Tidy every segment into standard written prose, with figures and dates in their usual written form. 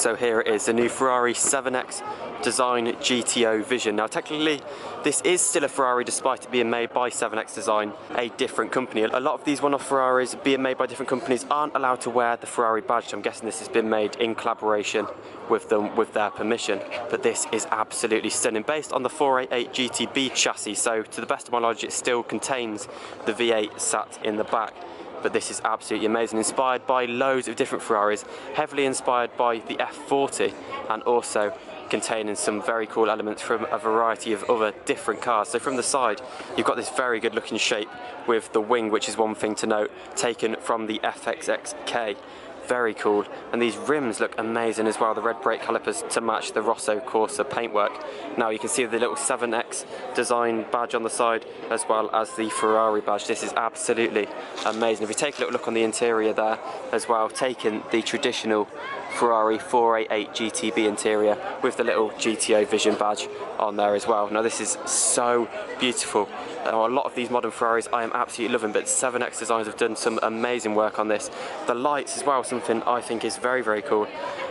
So here it is, the new Ferrari 7X Design GTO Vision. Now technically this is still a Ferrari despite it being made by 7X Design, a different company. A lot of these one-off Ferraris being made by different companies aren't allowed to wear the Ferrari badge, so I'm guessing this has been made in collaboration with them, with their permission. But this is absolutely stunning, based on the 488 GTB chassis, so to the best of my knowledge it still contains the V8 sat in the back. But this is absolutely amazing, inspired by loads of different Ferraris, heavily inspired by the F40 and also containing some very cool elements from a variety of other different cars. So from the side you've got this very good looking shape with the wing, which is one thing to note, taken from the FXXK. Very cool, and these rims look amazing as well, the red brake calipers to match the Rosso Corsa paintwork. Now you can see the little 7X Design badge on the side as well as the Ferrari badge. This is absolutely amazing. If you take a little look on the interior there as well, taking the traditional Ferrari 488 GTB interior with the little GTO Vision badge on there as well. Now this is so beautiful. A lot of these modern Ferraris I am absolutely loving, but 7X Designs have done some amazing work on this. The lights as well, something I think is very, very cool.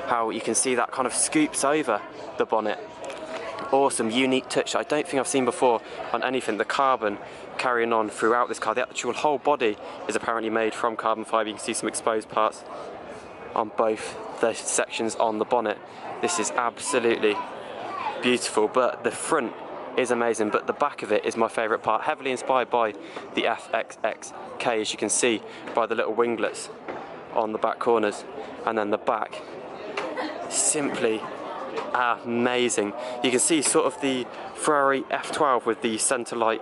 How you can see that kind of scoops over the bonnet. Awesome, unique touch I don't think I've seen before on anything. The carbon carrying on throughout this car. The actual whole body is apparently made from carbon fibre. You can see some exposed parts on both the sections on the bonnet. This is absolutely beautiful, but the front is amazing, but the back of it is my favourite part, heavily inspired by the FXXK, as you can see by the little winglets on the back corners, and then the back, simply amazing. You can see sort of the Ferrari F12 with the centre light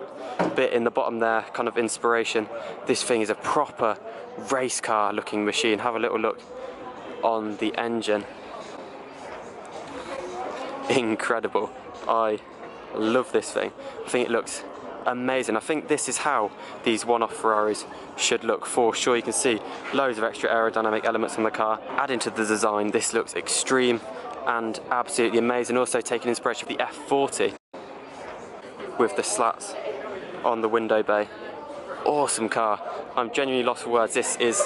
bit in the bottom there, kind of inspiration. This thing is a proper race car looking machine. Have a little look on the engine. Incredible. I love this thing. I think it looks amazing. I think this is how these one-off Ferraris should look for sure. You can see loads of extra aerodynamic elements on the car. Adding to the design, this looks extreme and absolutely amazing. Also taking inspiration from the F40 with the slats on the window bay. Awesome car. I'm genuinely lost for words. This is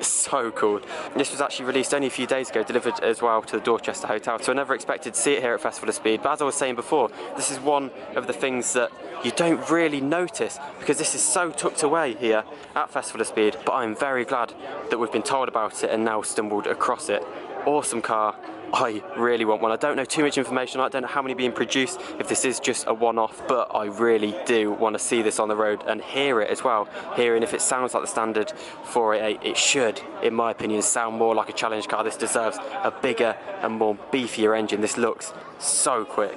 so cool. This was actually released only a few days ago, delivered as well to the Dorchester Hotel, so I never expected to see it here at Festival of Speed. But as I was saying before, this is one of the things that you don't really notice because this is so tucked away here at Festival of Speed. But I'm very glad that we've been told about it and now stumbled across it. Awesome car. I really want one. I don't know too much information. I don't know how many are being produced, if this is just a one-off, but I really do want to see this on the road and hear it as well. Hearing if it sounds like the standard 488, it should, in my opinion, sound more like a challenge car. This deserves a bigger and more beefier engine. This looks so quick.